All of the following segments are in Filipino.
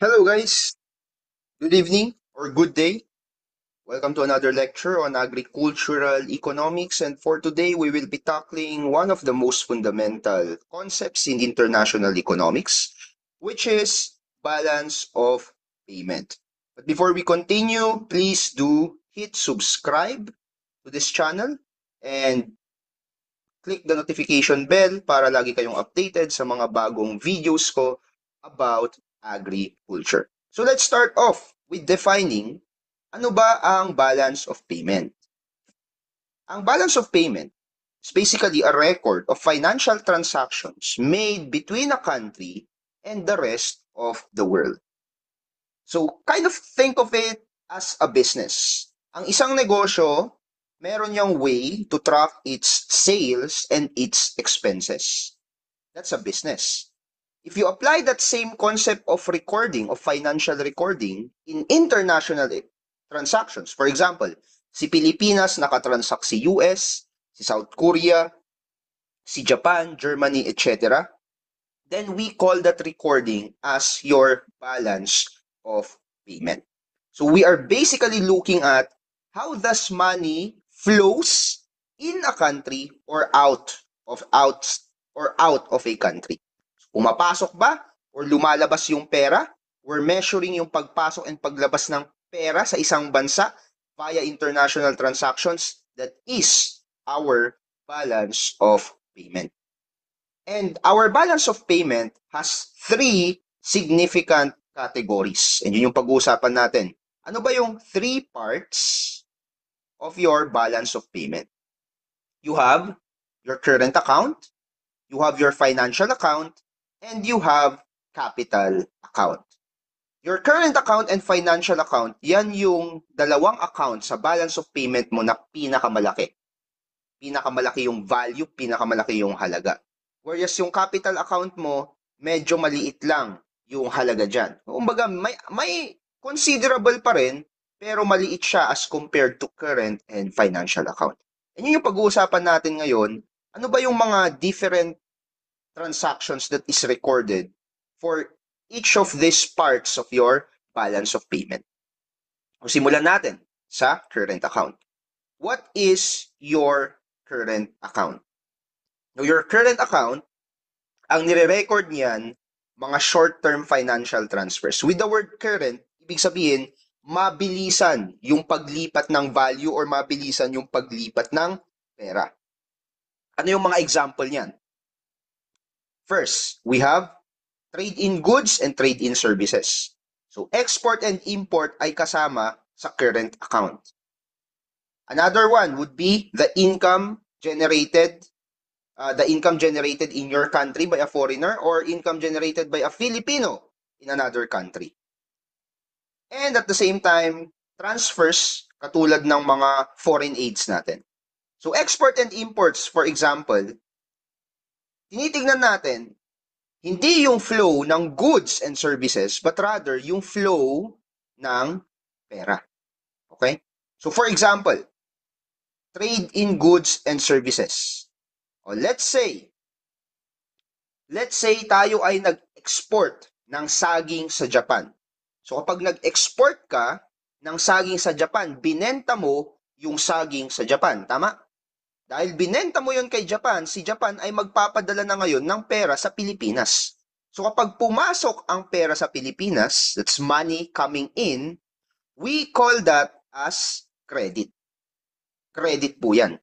Hello guys, good evening or good day. Welcome to another lecture on agricultural economics, and for today we will be tackling one of the most fundamental concepts in international economics, which is balance of payment. But before we continue, please do hit subscribe to this channel and click the notification bell para lagi kayong updated sa mga bagong videos ko about agriculture. So let's start off with defining ano ba ang balance of payment. Ang balance of payment is basically a record of financial transactions made between a country and the rest of the world. So kind of think of it as a business. Ang isang negosyo, meron niyang way to track its sales and its expenses. That's a business. If you apply that same concept of recording, of financial recording, in international transactions, for example, si Pilipinas nakatransact si US, si South Korea, si Japan, Germany, etc., then we call that recording as your balance of payment. So we are basically looking at how does money flows in a country or out of a country. Pumapasok ba or lumalabas yung pera? We're measuring yung pagpasok and paglabas ng pera sa isang bansa via international transactions. That is our balance of payment. And our balance of payment has three significant categories. And yun yung pag-uusapan natin. Ano ba yung three parts of your balance of payment? You have your current account, you have your financial account, and you have capital account. Your current account and financial account, yan yung dalawang account sa balance of payment mo na pinakamalaki. Pinakamalaki yung value, pinakamalaki yung halaga. Whereas yung capital account mo, medyo maliit lang yung halaga dyan. Kumbaga, may considerable pa rin, pero maliit siya as compared to current and financial account. And yun yung pag-uusapan natin ngayon. Ano ba yung mga different transactions that is recorded for each of these parts of your balance of payment? O simulan natin sa current account. What is your current account? Now, your current account, ang nire-record niyan, mga short-term financial transfers. With the word current, ibig sabihin, mabilisan yung paglipat ng value or mabilisan yung paglipat ng pera. Ano yung mga example niyan? First, we have trade in goods and trade in services. So, export and import ay kasama sa current account. Another one would be the income generated in your country by a foreigner or income generated by a Filipino in another country. And at the same time, transfers katulad ng mga foreign aids natin. So export and imports, for example, tinitingnan natin, hindi yung flow ng goods and services, but rather yung flow ng pera. Okay? So for example, trade in goods and services. O let's say tayo ay nag-export ng saging sa Japan. So kapag nag-export ka ng saging sa Japan, binenta mo yung saging sa Japan, tama? Dahil binenta mo yun kay Japan, si Japan ay magpapadala na ngayon ng pera sa Pilipinas. So kapag pumasok ang pera sa Pilipinas, that's money coming in, we call that as credit. Credit po yan.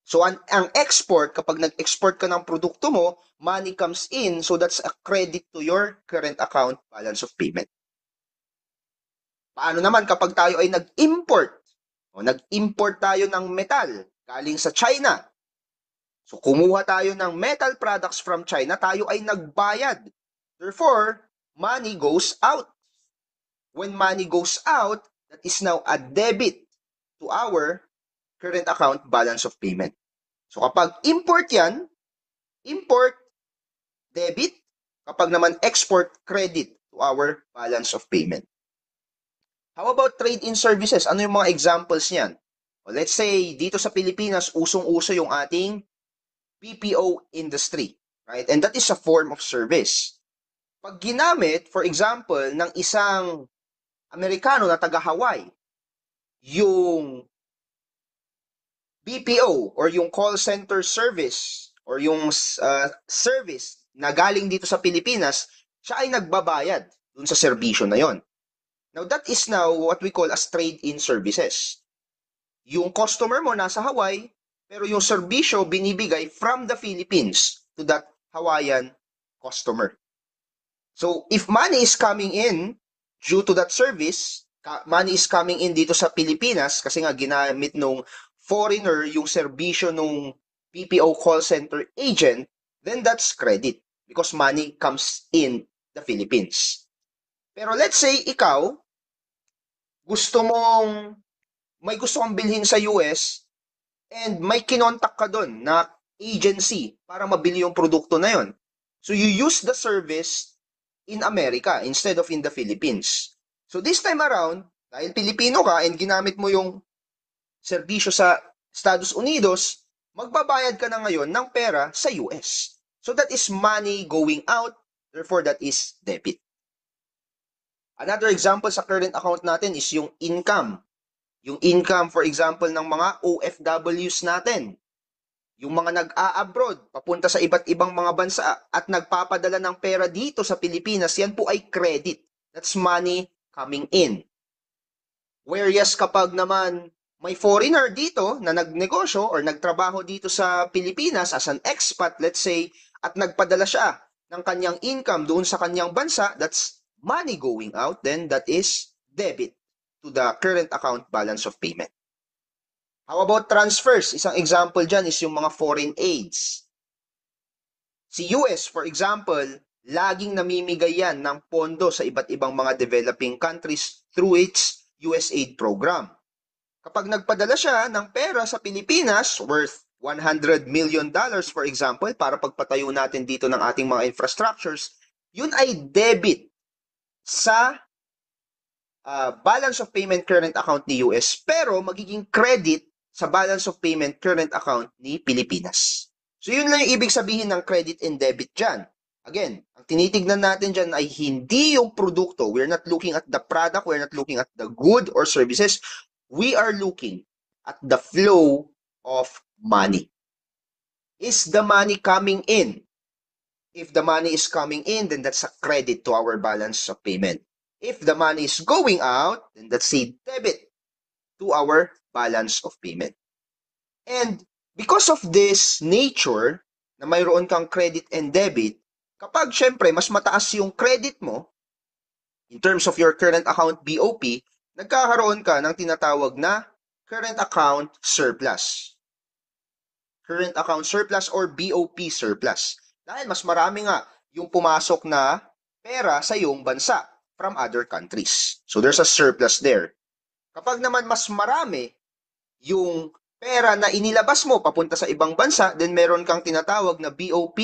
So ang export, kapag nag-export ka ng produkto mo, money comes in, so that's a credit to your current account balance of payment. Paano naman kapag tayo ay nag-import? O nag-import tayo ng metal galing sa China. So kumuha tayo ng metal products from China, tayo ay nagbayad. Therefore, money goes out. When money goes out, that is now a debit to our current account balance of payment. So kapag import yan, import, debit. Kapag naman export, credit to our balance of payment. How about trade in services? Ano yung mga examples niyan? Well, let's say, dito sa Pilipinas, usong-uso yung ating BPO industry, right? And that is a form of service. Pag ginamit, for example, ng isang Amerikano na taga-Hawaii, yung BPO or yung call center service or yung service na galing dito sa Pilipinas, siya ay nagbabayad dun sa serbisyo na yon. Now, that is now what we call as trade-in services. Yung customer mo nasa Hawaii, pero yung serbisyo binibigay from the Philippines to that Hawaiian customer. So, if money is coming in due to that service, money is coming in dito sa Pilipinas kasi nga ginamit nung foreigner yung serbisyo nung BPO call center agent, then that's credit because money comes in the Philippines. Pero let's say ikaw, may gusto kang bilhin sa US and may kinontak ka doon na agency para mabili yung produkto na yon. So you use the service in America instead of in the Philippines. So this time around, dahil Pilipino ka and ginamit mo yung serbisyo sa Estados Unidos, magbabayad ka na ngayon ng pera sa US. So that is money going out, therefore that is debit. Another example sa current account natin is yung income. Yung income, for example, ng mga OFWs natin. Yung mga nag-a-abroad, papunta sa iba't ibang mga bansa at nagpapadala ng pera dito sa Pilipinas, yan po ay credit. That's money coming in. Whereas kapag naman may foreigner dito na nagnegosyo or nagtrabaho dito sa Pilipinas as an expat, let's say, at nagpadala siya ng kanyang income doon sa kanyang bansa, that's money going out, then that is debit to the current account balance of payment. How about transfers? Isang example dyan is yung mga foreign aids. Si US, for example, laging namimigay yan ng pondo sa iba't ibang mga developing countries through its USAID program. Kapag nagpadala siya ng pera sa Pilipinas worth $100 million, for example, para pagpatayo natin dito ng ating mga infrastructures, yun ay debit sa balance of payment current account ni US, pero magiging credit sa balance of payment current account ni Pilipinas. So yun lang yung ibig sabihin ng credit and debit dyan. Again, ang tinitignan natin dyan ay hindi yung produkto. We're not looking at the product, we're not looking at the good or services. We are looking at the flow of money. Is the money coming in? If the money is coming in, then that's a credit to our balance of payment. If the money is going out, then that's a debit to our balance of payment. And because of this nature na mayroon kang credit and debit, kapag syempre mas mataas yung credit mo, in terms of your current account BOP, nagkakaroon ka ng tinatawag na current account surplus. Current account surplus or BOP surplus. Dahil mas marami nga yung pumasok na pera sa iyong bansa from other countries. So there's a surplus there. Kapag naman mas marami yung pera na inilabas mo papunta sa ibang bansa, then meron kang tinatawag na BOP,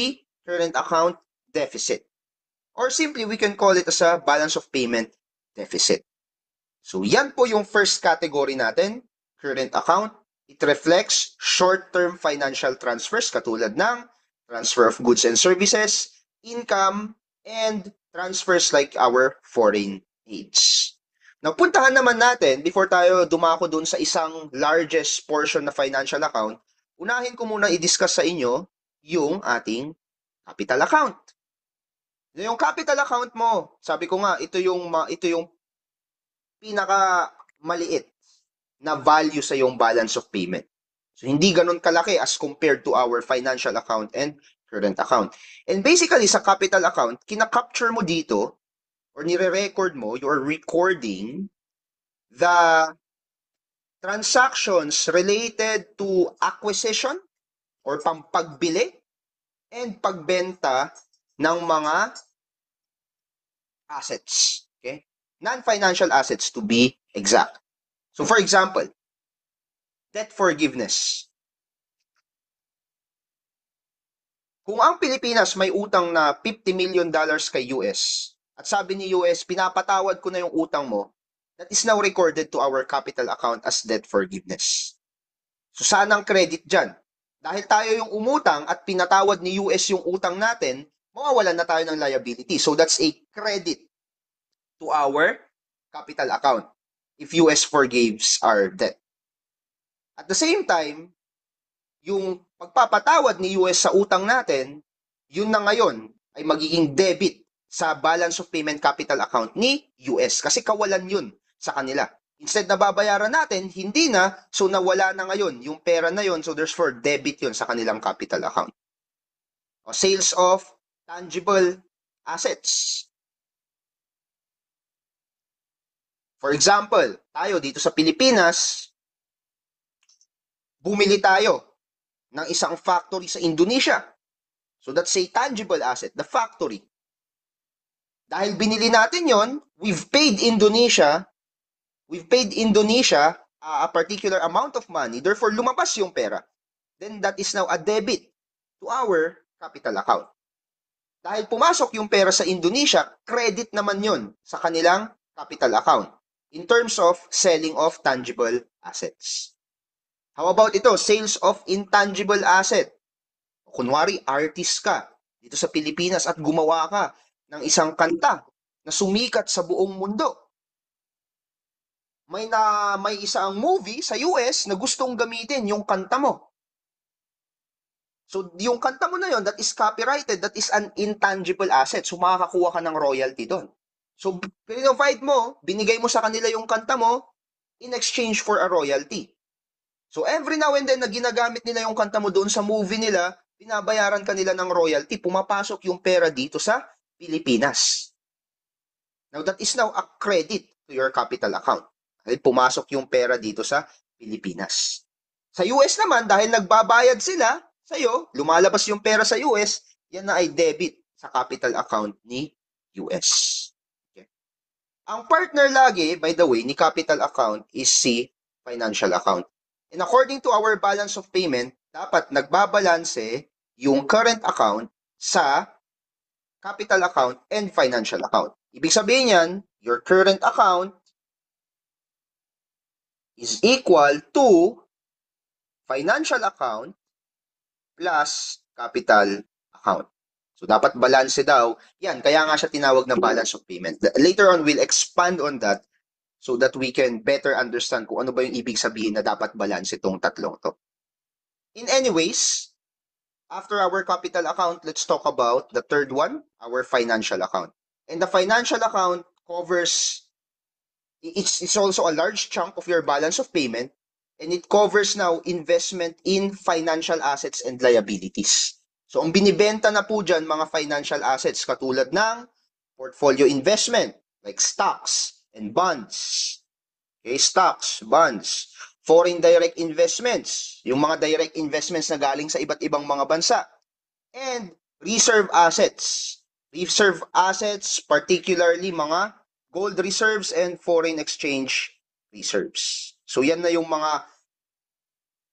current account deficit. Or simply, we can call it as a balance of payment deficit. So yan po yung first category natin, current account. It reflects short-term financial transfers katulad ng transfer of goods and services, income, and transfers like our foreign aids. Now, puntahan naman natin, before tayo dumako dun sa isang largest portion na financial account, unahin ko muna i-discuss sa inyo yung ating capital account. Yung capital account mo, sabi ko nga, ito yung pinaka maliit na value sa yung balance of payment. So, hindi ganun kalaki as compared to our financial account and current account. And basically, sa capital account, kina-capture mo dito or nire-record mo, you're recording the transactions related to acquisition or pampagbili and pagbenta ng mga assets. Okay? Non-financial assets to be exact. So for example, debt forgiveness. Kung ang Pilipinas may utang na $50 million kay US, at sabi ni US, pinapatawad ko na yung utang mo, that is now recorded to our capital account as debt forgiveness. So sanang credit dyan. Dahil tayo yung umutang at pinatawad ni US yung utang natin, mawawalan na tayo ng liability. So that's a credit to our capital account if US forgives our debt. At the same time, yung pagpapatawad ni US sa utang natin, yun na ngayon ay magiging debit sa balance of payment capital account ni US kasi kawalan yun sa kanila. Instead na babayaran natin, hindi na, so nawala na ngayon yung pera na yun, so therefore debit yun sa kanilang capital account. O, sales of tangible assets. For example, tayo dito sa Pilipinas, bumili tayo ng isang factory sa Indonesia. So that's a tangible asset, the factory. Dahil binili natin yon, we've paid Indonesia a particular amount of money, therefore lumabas yung pera. Then that is now a debit to our capital account. Dahil pumasok yung pera sa Indonesia, credit naman yon sa kanilang capital account in terms of selling of tangible assets. How about ito, sales of intangible asset? Kunwari, artist ka dito sa Pilipinas at gumawa ka ng isang kanta na sumikat sa buong mundo. May isang movie sa US na gustong gamitin yung kanta mo. So, yung kanta mo na yon, that is copyrighted, that is an intangible asset. So, makakakuha ka ng royalty doon. So, provide mo, binigay mo sa kanila yung kanta mo in exchange for a royalty. So, every now and then na ginagamit nila yung kanta mo doon sa movie nila, binabayaran kanila ng royalty, pumapasok yung pera dito sa Pilipinas. Now, that is now a credit to your capital account. Dahil pumasok yung pera dito sa Pilipinas. Sa US naman, dahil nagbabayad sila sa'yo, lumalabas yung pera sa US, yan na ay debit sa capital account ni US. Okay. Ang partner lagi, by the way, ni capital account is si financial account. And according to our balance of payment, dapat nagbabalanse yung current account sa capital account and financial account. Ibig sabihin yan, your current account is equal to financial account plus capital account. So, dapat balance daw. Yan, kaya nga siya tinawag na balance of payment. Later on, we'll expand on that so that we can better understand kung ano ba yung ibig sabihin na dapat balance itong tatlong to. In anyways, after our capital account, let's talk about the third one, our financial account. And the financial account covers, it's also a large chunk of your balance of payment, and it covers now investment in financial assets and liabilities. So, ang binibenta na po dyan, mga financial assets, katulad ng portfolio investment, like stocks and bonds. Okay, stocks, bonds. Foreign direct investments, yung mga direct investments na galing sa iba't ibang mga bansa. And reserve assets. Reserve assets, particularly mga gold reserves and foreign exchange reserves. So yan na yung mga,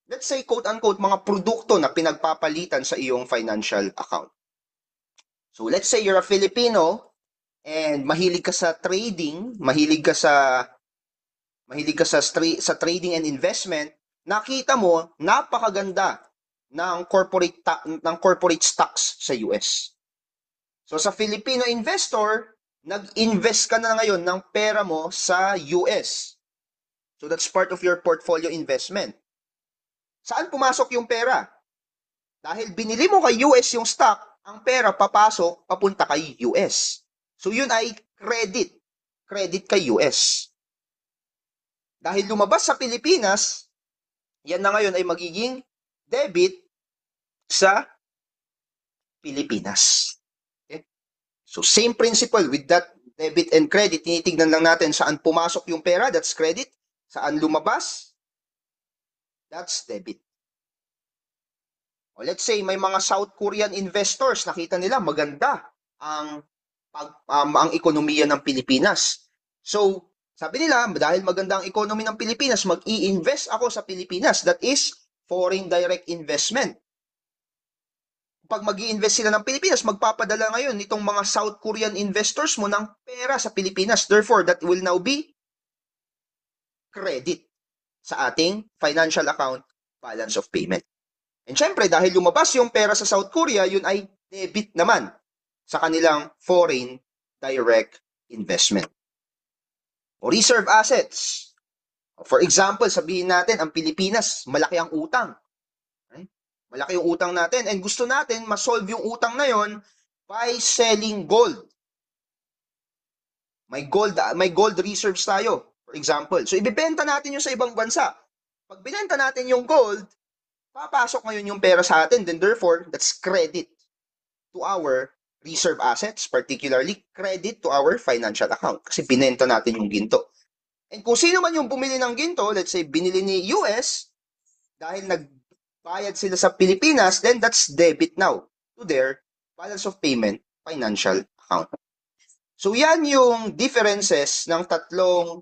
let's say quote-unquote, mga produkto na pinagpapalitan sa iyong financial account. So let's say you're a Filipino and mahilig ka sa trading, mahilig ka sa trading and investment, nakita mo napakaganda ng corporate stocks sa US. So sa Filipino investor, nag-invest ka na ngayon ng pera mo sa US. So that's part of your portfolio investment. Saan pumasok yung pera? Dahil binili mo kay US yung stock, ang pera papasok, papunta kay US. So yun ay credit kay US. Dahil lumabas sa Pilipinas, yan na ngayon ay magiging debit sa Pilipinas. Okay? So same principle with that debit and credit, tinitignan lang natin saan pumasok yung pera, that's credit. Saan lumabas, that's debit. O let's say may mga South Korean investors, nakita nila maganda ang ekonomiya ng Pilipinas. So, sabi nila, dahil maganda ang economy ng Pilipinas, mag-i-invest ako sa Pilipinas. That is foreign direct investment. Pag mag-i-invest sila ng Pilipinas, magpapadala ngayon nitong mga South Korean investors mo ng pera sa Pilipinas. Therefore, that will now be credit sa ating financial account balance of payment. And syempre, dahil lumabas yung pera sa South Korea, yun ay debit naman sa kanilang foreign direct investment. O reserve assets. For example, sabihin natin, ang Pilipinas, malaki ang utang. Okay? Malaki yung utang natin and gusto natin ma-solve yung utang na yon by selling gold. May gold reserves tayo, for example. So, ibibenta natin yung sa ibang bansa. Pag binenta natin yung gold, papasok ngayon yung pera sa atin. Then therefore, that's credit to our reserve assets, particularly credit to our financial account. Kasi binenta natin yung ginto. And kung sino man yung bumili ng ginto, let's say binili ni US, dahil nagbayad sila sa Pilipinas, then that's debit now to their balance of payment financial account. So yan yung differences ng tatlong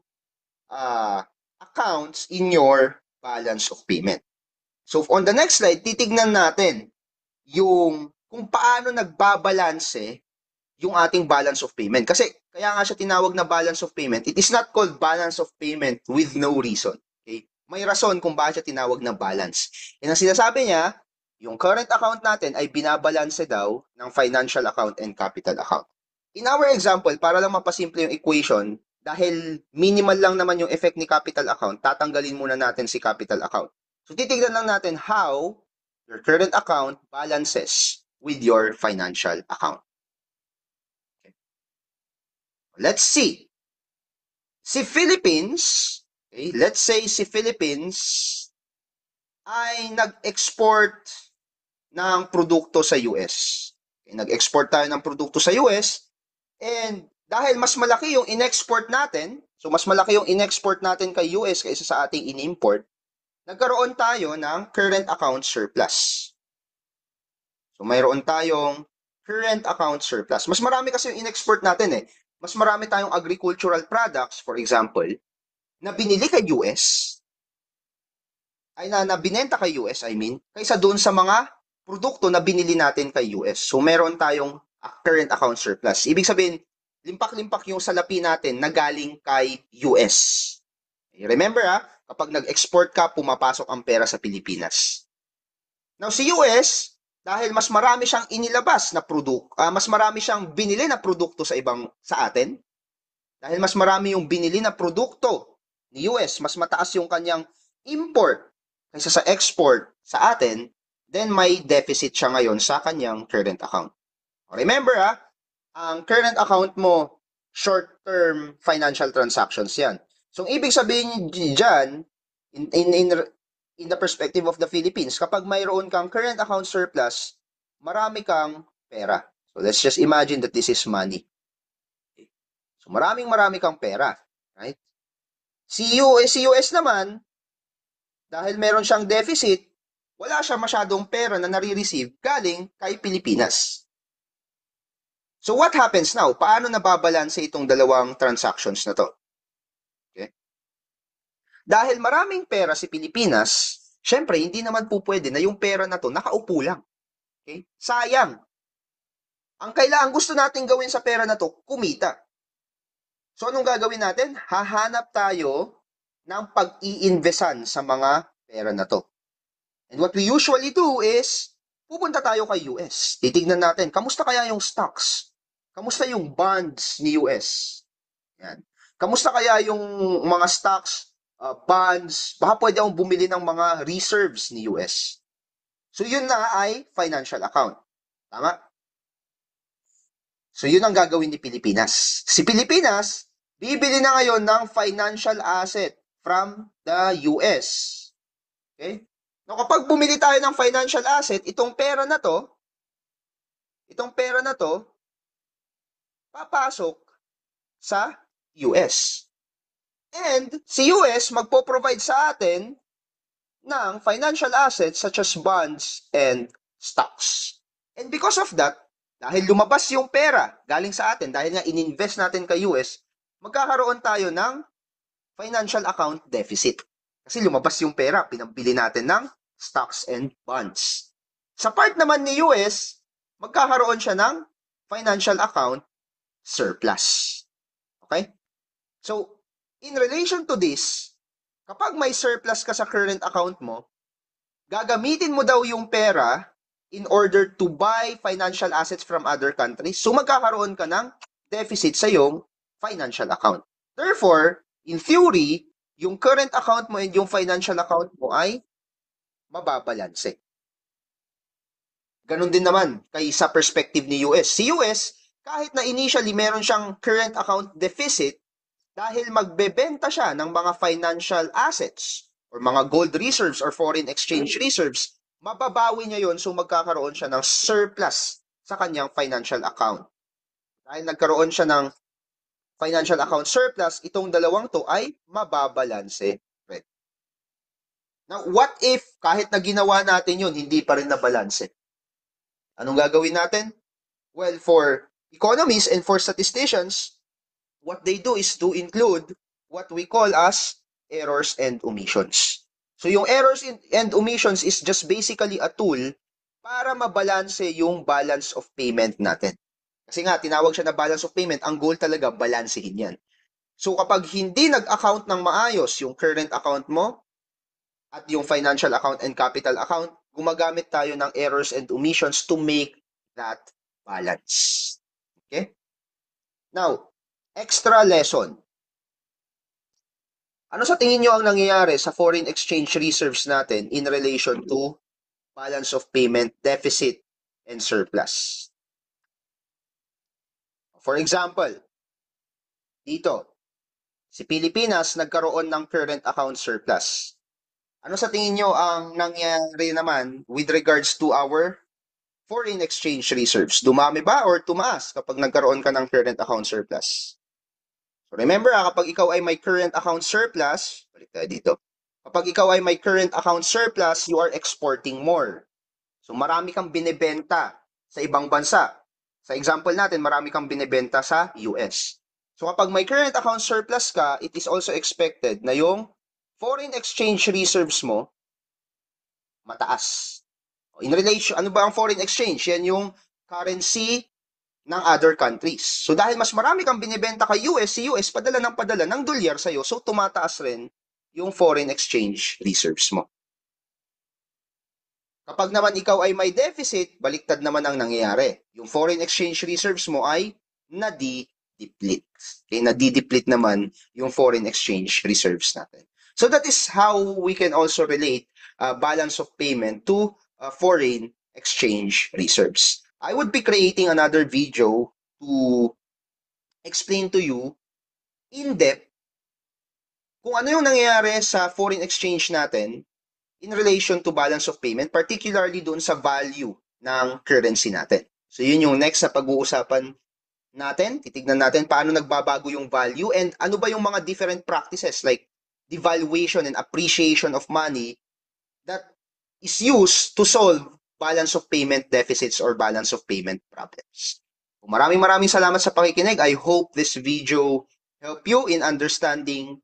accounts in your balance of payment. So on the next slide, titignan natin yung kung paano nagbabalanse yung ating balance of payment. Kasi kaya nga siya tinawag na balance of payment. It is not called balance of payment with no reason. Okay? May rason kung bakit siya tinawag na balance. And ang sinasabi niya, yung current account natin ay binabalanse daw ng financial account and capital account. In our example, para lang mapasimple yung equation, dahil minimal lang naman yung effect ni capital account, tatanggalin muna natin si capital account. So titignan lang natin how your current account balances with your financial account. Okay. Let's see. Si Philippines, okay, let's say si Philippines ay nag-export ng produkto sa US. Okay, nag-export tayo ng produkto sa US and dahil mas malaki yung in-export natin, so mas malaki yung in-export natin kay US kaysa sa ating in-import, nagkaroon tayo ng current account surplus. So mayroon tayong current account surplus. Mas marami kasi yung in-export natin eh. Mas marami tayong agricultural products, for example, na binili kay US, ay na binenta kay US, kaysa doon sa mga produkto na binili natin kay US. So meron tayong current account surplus. Ibig sabihin, limpak-limpak yung salapi natin na galing kay US. Remember kapag nag-export ka, pumapasok ang pera sa Pilipinas. Now si US, dahil mas marami siyang inilabas na produkto, mas marami siyang binili na produkto sa atin, dahil mas marami yung binili na produkto ni US, mas mataas yung kanyang import kaysa sa export sa atin, then may deficit siya ngayon sa kanyang current account. Remember ang current account mo, short-term financial transactions yan. So, ibig sabihin dyan, in the perspective of the Philippines, kapag mayroon kang current account surplus, marami kang pera. So, let's just imagine that this is money. Okay. So, marami kang pera. Right? Si US naman, dahil meron siyang deficit, wala siya masyadong pera na nare-receive galing kay Pilipinas. So what happens now? Paano nababalanse itong dalawang transactions na to? Okay? Dahil maraming pera si Pilipinas, syempre hindi naman po pwede na yung pera na to nakaupo lang. Okay? Sayang. Ang kailangan gusto natin gawin sa pera na to, kumita. So anong gagawin natin? Hahanap tayo ng pag-i-investan sa mga pera na to. And what we usually do is, pupunta tayo kay US. Titignan natin, kamusta kaya yung stocks? Kamusta yung bonds ni US? Yan. Kamusta kaya yung mga stocks, bonds? Baka pwede akong bumili ng mga reserves ni US. So yun na ay financial account. Tama? So yun ang gagawin ni Pilipinas. Si Pilipinas, bibili na ngayon ng financial asset from the US. Okay? No, kapag bumili tayo ng financial asset, itong pera na to, papasok sa US. And si US magpo-provide sa atin ng financial assets such as bonds and stocks. And because of that, dahil lumabas yung pera galing sa atin, dahil nga ininvest natin kay US, magkakaroon tayo ng financial account deficit. Kasi lumabas yung pera, pinambili natin ng stocks and bonds. Sa part naman ni US, magkakaroon siya ng financial account surplus. Okay? So, in relation to this, kapag may surplus ka sa current account mo, gagamitin mo daw yung pera in order to buy financial assets from other countries. So magkakaroon ka ng deficit sa iyong financial account. Therefore, in theory, yung current account mo and yung financial account mo ay mababalanse. Ganun din naman kay sa perspective ni US. Si US, kahit na initially meron siyang current account deficit, dahil magbebenta siya ng mga financial assets or mga gold reserves or foreign exchange reserves, mababawi niya yon, so magkakaroon siya ng surplus sa kanyang financial account. Dahil nagkaroon siya ng financial account surplus, itong dalawang to ay mababalanse. Right? Now, what if kahit na ginawa natin yun, hindi pa rin nabalanse? Anong gagawin natin? Well, for economists and for statisticians, what they do is to include what we call as errors and omissions. So yung errors and omissions is just basically a tool para mabalanse yung balance of payment natin. Kasi nga, tinawag siya na balance of payment, ang goal talaga, balansehin yan. So kapag hindi nag-account ng maayos yung current account mo at yung financial account and capital account, gumagamit tayo ng errors and omissions to make that balance. Okay? Now, extra lesson. Ano sa tingin nyo ang nangyayari sa foreign exchange reserves natin in relation to balance of payment, deficit, and surplus? For example, dito, si Pilipinas nagkaroon ng current account surplus. Ano sa tingin nyo ang nangyayari naman with regards to our foreign exchange reserves? Dumami ba or tumaas kapag nagkaroon ka ng current account surplus? So remember, kapag ikaw ay may current account surplus, balik tayo dito. Kapag ikaw ay may current account surplus, you are exporting more. So marami kang binebenta sa ibang bansa. Sa example natin, marami kang binebenta sa US. So kapag may current account surplus ka, it is also expected na yung foreign exchange reserves mo mataas. In relation, ano ba ang foreign exchange? Yan yung currency ng other countries. So dahil mas marami kang binibenta kay US, si US padala ng dolyar sa'yo, so tumataas rin yung foreign exchange reserves mo. Kapag naman ikaw ay may deficit, baliktad naman ang nangyayari. Yung foreign exchange reserves mo ay nadi-deplete. Okay, nadi-deplete naman yung foreign exchange reserves natin. So that is how we can also relate balance of payment to foreign exchange reserves. I would be creating another video to explain to you in depth kung ano yung nangyayari sa foreign exchange natin in relation to balance of payment, particularly doon sa value ng currency natin. So yun yung next na pag-uusapan natin. Titignan natin paano nagbabago yung value and ano ba yung mga different practices like devaluation and appreciation of money that is used to solve balance of payment deficits or balance of payment problems. Maraming salamat sa pakikinig. I hope this video help you in understanding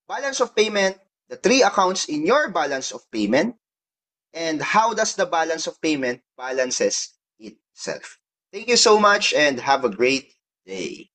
balance of payment, the three accounts in your balance of payment, and how does the balance of payment balances itself. Thank you so much and have a great day.